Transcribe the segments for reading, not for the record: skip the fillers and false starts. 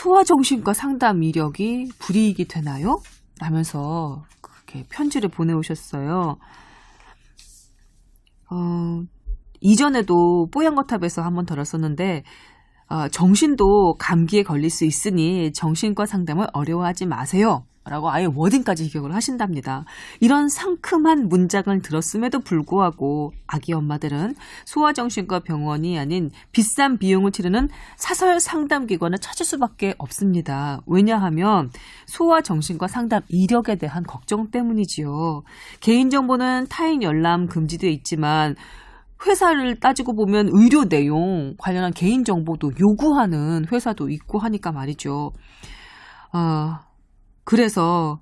소아정신과 상담 이력이 불이익이 되나요? 라면서 그렇게 편지를 보내오셨어요. 이전에도 뽀얀거탑에서 한번 다뤘었는데 정신도 감기에 걸릴 수 있으니 정신과 상담을 어려워하지 마세요. 라고 아예 워딩까지 기억을 하신답니다. 이런 상큼한 문장을 들었음에도 불구하고 아기 엄마들은 소아정신과 병원이 아닌 비싼 비용을 치르는 사설 상담기관을 찾을 수밖에 없습니다. 왜냐하면 소아정신과 상담 이력에 대한 걱정 때문이지요. 개인정보는 타인 열람 금지되어 있지만 회사를 따지고 보면 의료 내용 관련한 개인정보도 요구하는 회사도 있고 하니까 말이죠. 그래서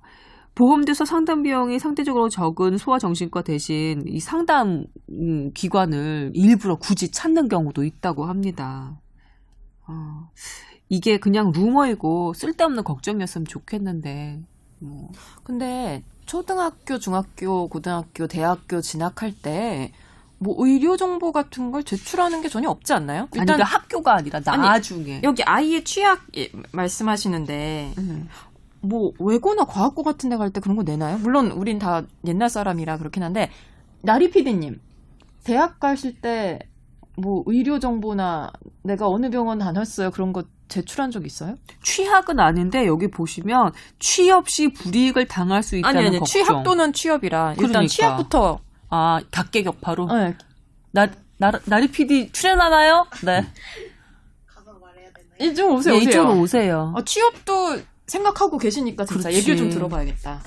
보험돼서 상담 비용이 상대적으로 적은 소아정신과 대신 이 상담 기관을 일부러 굳이 찾는 경우도 있다고 합니다. 이게 그냥 루머이고 쓸데없는 걱정이었으면 좋겠는데. 근데 초등학교, 중학교, 고등학교, 대학교 진학할 때 뭐 의료 정보 같은 걸 제출하는 게 전혀 없지 않나요? 일단 그러니까 학교가 아니라 나중에. 아니, 여기 아이의 취약 말씀하시는데 뭐 외고나 과학고 같은 데 갈 때 그런 거 내나요? 물론 우린 다 옛날 사람이라 그렇긴 한데 나리 PD님 대학 가실 때 뭐 의료 정보나 내가 어느 병원 다녔어요 그런 거 제출한 적 있어요? 취학은 아닌데 여기 보시면 취업 시 불이익을 당할 수 있다는 아니 걱정. 취학 또는 취업이라 일단 그러니까. 취업부터 각계격파로? 네. 나리 PD 출연하나요? 네. 가서 말해야 되나요? 이쪽으로 오세요. 네, 이쪽으로 오세요. 취업도 생각하고 계시니까 진짜 그렇지. 얘기를 좀 들어봐야겠다.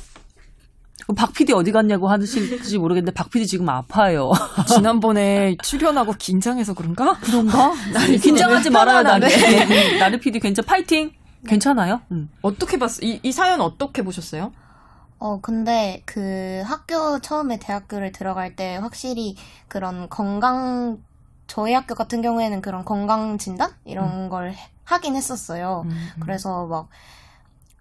박 PD 어디 갔냐고 하실지 모르겠는데 박 PD 지금 아파요. 지난번에 출연하고 긴장해서 그런가? 그런가? 긴장하지 말아요, 나리 PD 괜찮 파이팅. 괜찮아요? 어떻게 봤어요? 이 사연 어떻게 보셨어요? 근데 그 학교 처음에 대학교를 들어갈 때 확실히 그런 저희 학교 같은 경우에는 그런 건강 진단? 이런 걸 하긴 했었어요. 그래서 막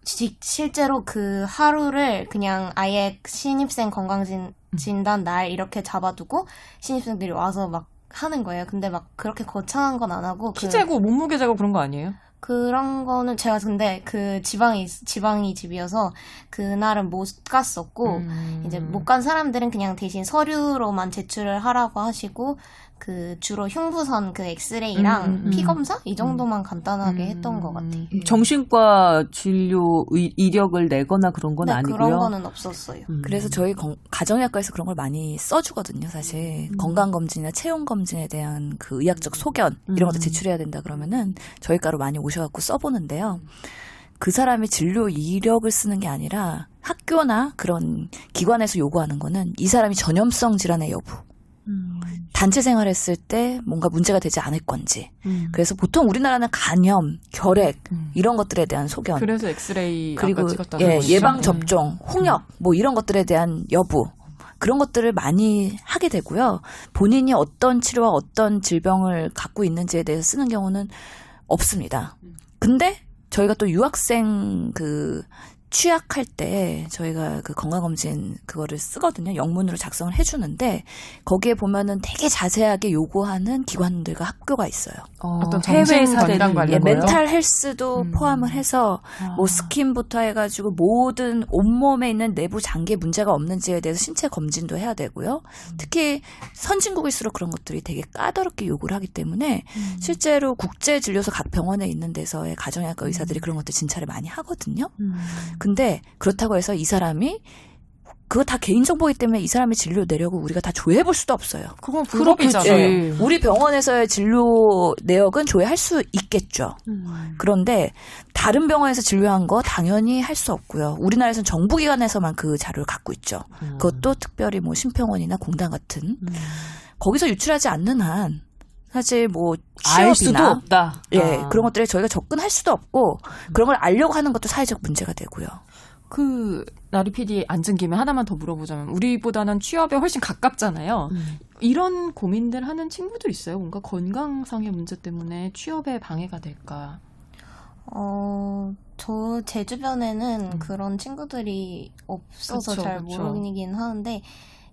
실제로 그 하루를 그냥 아예 신입생 건강진단 날 이렇게 잡아두고 신입생들이 와서 막 하는 거예요. 근데 막 그렇게 거창한 건 안 하고 키 재고 몸무게 재고 그런 거 아니에요? 그런 거는 제가 근데 그 지방이 집이어서 그날은 못 갔었고 이제 못 간 사람들은 그냥 대신 서류로만 제출을 하라고 하시고 그 주로 흉부선 그 엑스레이랑 피 검사 이 정도만 간단하게 했던 것 같아요. 정신과 진료 이력을 내거나 그런 건 네, 아니고요. 그런 거는 없었어요. 그래서 저희 가정의학과에서 그런 걸 많이 써주거든요, 사실. 건강검진이나 체온검진에 대한 그 의학적 소견, 이런 것도 제출해야 된다 그러면은 저희 과로 많이 오셔갖고 써보는데요. 그 사람이 진료 이력을 쓰는 게 아니라 학교나 그런 기관에서 요구하는 거는 이 사람이 전염성 질환의 여부. 단체 생활했을 때 뭔가 문제가 되지 않을 건지. 그래서 보통 우리나라는 간염, 결핵 이런 것들에 대한 소견. 그래서 엑스레이 그리고 찍었다는 거죠? 예방 접종, 홍역 뭐 이런 것들에 대한 여부. 그런 것들을 많이 하게 되고요. 본인이 어떤 치료와 어떤 질병을 갖고 있는지에 대해서 쓰는 경우는 없습니다. 근데 저희가 또 유학생 취약할 때 저희가 그 건강검진 그거를 쓰거든요. 영문으로 작성을 해주는데 거기에 보면은 되게 자세하게 요구하는 기관들과 학교가 있어요. 어떤 해외 정신 사례를 건강 관련 거요? 멘탈 헬스도 포함을 해서 뭐 스킨부터 해가지고 모든 온몸에 있는 내부 장기에 문제가 없는지에 대해서 신체 검진도 해야 되고요. 특히 선진국일수록 그런 것들이 되게 까다롭게 요구를 하기 때문에 실제로 국제진료소 각 병원에 있는 데서의 가정의학과 의사들이 그런 것들 진찰을 많이 하거든요. 근데 그렇다고 해서 이 사람이 그거 다 개인정보이기 때문에 이 사람의 진료 내역을 우리가 다 조회해볼 수도 없어요. 그건 불법이잖아요. 우리 병원에서의 진료 내역은 조회할 수 있겠죠. 그런데 다른 병원에서 진료한 거 당연히 할 수 없고요. 우리나라에서는 정부기관에서만 그 자료를 갖고 있죠. 그것도 특별히 뭐 심평원이나 공단 같은 거기서 유출하지 않는 한 사실 뭐 알 수도 취업이나 없다. 그런 것들에 저희가 접근할 수도 없고 그런 걸 알려고 하는 것도 사회적 문제가 되고요. 나리 PD 앉은 김에 하나만 더 물어보자면 우리보다는 취업에 훨씬 가깝잖아요. 이런 고민들 하는 친구들 있어요? 뭔가 건강상의 문제 때문에 취업에 방해가 될까? 제 주변에는 그런 친구들이 없어서 그쵸, 잘 그쵸. 모르긴 하는데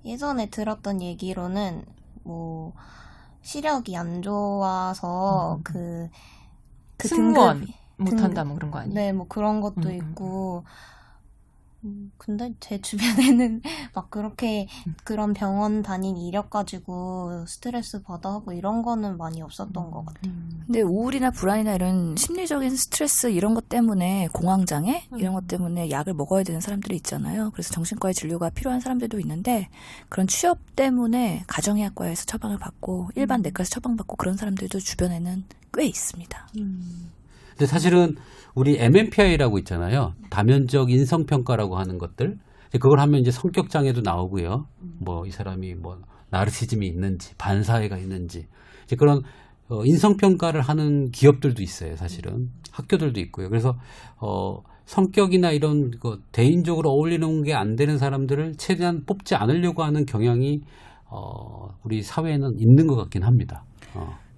예전에 들었던 얘기로는 뭐 시력이 안 좋아서 그 승무원. 등급이 못한다 뭐 그런 거 아니에요? 네, 뭐 그런 것도 있고. 근데 제 주변에는 막 그렇게 그런 병원 다닌 이력 가지고 스트레스 받아 하고 이런 거는 많이 없었던 것 같아요. 근데 우울이나 불안이나 이런 심리적인 스트레스 이런 것 때문에 공황장애 이런 것 때문에 약을 먹어야 되는 사람들이 있잖아요. 그래서 정신과의 진료가 필요한 사람들도 있는데 그런 취업 때문에 가정의학과에서 처방을 받고 일반 내과에서 처방받고 그런 사람들도 주변에는 꽤 있습니다. 근데 사실은 우리 MMPI라고 있잖아요. 다면적 인성평가라고 하는 것들. 그걸 하면 이제 성격 장애도 나오고요. 뭐 이 사람이 뭐 나르시즘이 있는지 반사회가 있는지 이제 그런 인성평가를 하는 기업들도 있어요. 사실은 학교들도 있고요. 그래서 성격이나 이런 거 대인적으로 어울리는 게 안 되는 사람들을 최대한 뽑지 않으려고 하는 경향이 우리 사회에는 있는 것 같긴 합니다.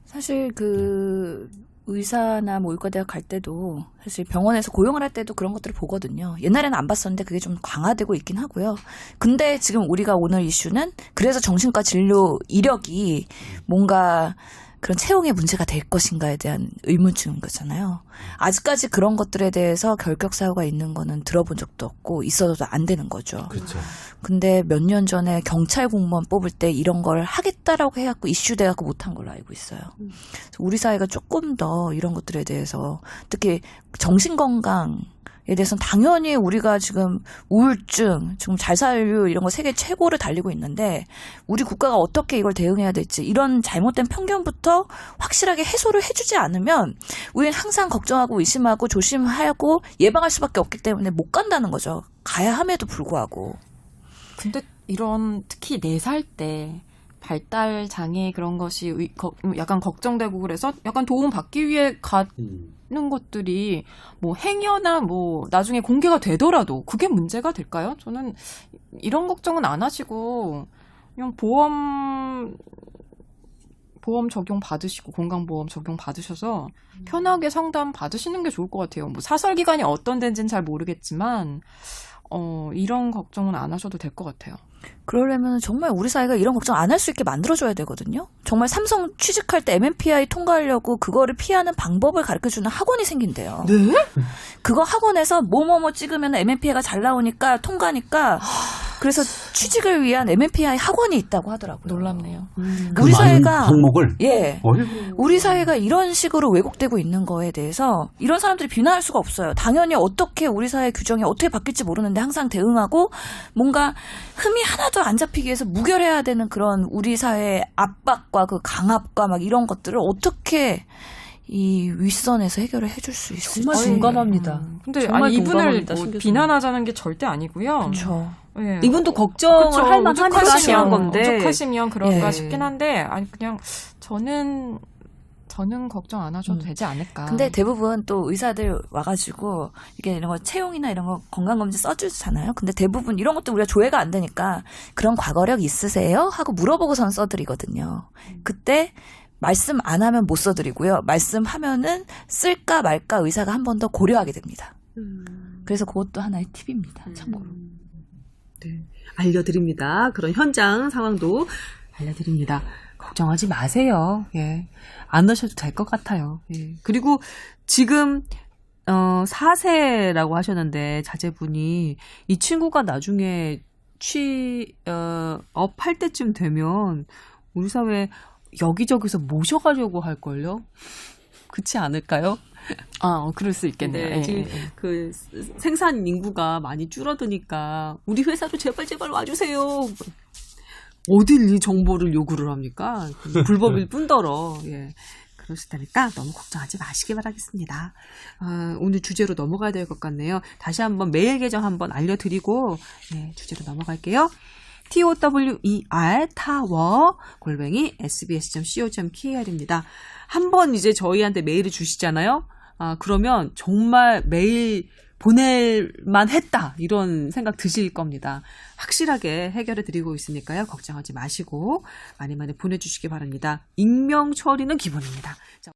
사실 그 의사나 뭐 의과대학 갈 때도 사실 병원에서 고용을 할 때도 그런 것들을 보거든요. 옛날에는 안 봤었는데 그게 좀 강화되고 있긴 하고요. 근데 지금 우리가 오늘 이슈는 그래서 정신과 진료 이력이 뭔가 그런 채용의 문제가 될 것인가에 대한 의문점인 거잖아요. 아직까지 그런 것들에 대해서 결격 사유가 있는 거는 들어본 적도 없고 있어도 안 되는 거죠. 그렇죠. 근데 몇 년 전에 경찰 공무원 뽑을 때 이런 걸 하겠다라고 해갖고 이슈돼갖고 못한 걸로 알고 있어요. 그래서 우리 사회가 조금 더 이런 것들에 대해서 특히 정신건강에 대해서는 당연히 우리가 지금 우울증, 지금 자살률 이런 거 세계 최고를 달리고 있는데 우리 국가가 어떻게 이걸 대응해야 될지 이런 잘못된 편견부터 확실하게 해소를 해주지 않으면 우리는 항상 걱정하고 의심하고 조심하고 예방할 수밖에 없기 때문에 못 간다는 거죠. 가야 함에도 불구하고. 근데 이런 특히 4살 때 발달 장애 그런 것이 약간 걱정되고 그래서 약간 도움 받기 위해 가는 것들이 뭐 행여나 뭐 나중에 공개가 되더라도 그게 문제가 될까요? 저는 이런 걱정은 안 하시고 그냥 보험 적용 받으시고 건강보험 적용 받으셔서 편하게 상담 받으시는 게 좋을 것 같아요. 뭐 사설 기간이 어떤 데인지는 잘 모르겠지만 이런 걱정은 안 하셔도 될 것 같아요. 그러려면 정말 우리 사회가 이런 걱정 안 할 수 있게 만들어줘야 되거든요. 정말 삼성 취직할 때 MMPI 통과하려고 그거를 피하는 방법을 가르쳐주는 학원이 생긴대요. 네? 그거 학원에서 뭐뭐뭐 찍으면 MMPI가 잘 나오니까 통과니까 그래서 취직을 위한 MMPI 학원이 있다고 하더라고요. 놀랍네요. 그 우리 많은 사회가 항목을 예. 어이구. 우리 사회가 이런 식으로 왜곡되고 있는 거에 대해서 이런 사람들이 비난할 수가 없어요. 당연히 어떻게 우리 사회 규정이 어떻게 바뀔지 모르는데 항상 대응하고 뭔가 흠이 하나도 안 잡히기 위해서 무결해야 되는 그런 우리 사회의 압박과 그 강압과 막 이런 것들을 어떻게 이 윗선에서 해결을 해줄 수 있을지. 정말 공감합니다. 근데 정말 아니 이분을 공감합니다, 뭐 신교수님. 비난하자는 게 절대 아니고요. 그렇죠. 예. 이분도 걱정을 할 만하니까 하시는 건데. 오죽하시면 그럴까 예. 싶긴 한데 아니 그냥 저는 걱정 안 하셔도 되지 않을까. 근데 대부분 또 의사들 와가지고 이게 이런 거 채용이나 이런 거 건강검진 써주잖아요. 근데 대부분 이런 것도 우리가 조회가 안 되니까 그런 과거력 있으세요? 하고 물어보고선 써드리거든요. 그때 말씀 안 하면 못 써드리고요. 말씀하면은 쓸까 말까 의사가 한 번 더 고려하게 됩니다. 그래서 그것도 하나의 팁입니다. 참고로. 네, 알려드립니다. 그런 현장 상황도 알려드립니다. 걱정하지 마세요. 예. 안 하셔도 될 것 같아요. 예. 그리고 지금 4세라고 하셨는데 자제분이 이 친구가 나중에 취업할 때쯤 되면 우리 사회 여기저기서 모셔가려고 할걸요? 그렇지 않을까요? 그럴 수 있겠네요. 네, 예, 지금 예, 예. 그 생산 인구가 많이 줄어드니까 우리 회사로 제발 와주세요. 어딜 이 정보를 요구를 합니까? 불법일 뿐더러. 예. 그러시다니까 너무 걱정하지 마시기 바라겠습니다. 오늘 주제로 넘어가야 될 것 같네요. 다시 한번 메일 계정 한번 알려드리고 예, 주제로 넘어갈게요. TOWER 타워 @sbs.co.kr입니다. 한번 이제 저희한테 메일을 주시잖아요. 그러면 정말 메일 보낼만 했다 이런 생각 드실 겁니다. 확실하게 해결해 드리고 있으니까요. 걱정하지 마시고 많이 보내주시기 바랍니다. 익명 처리는 기본입니다. 자,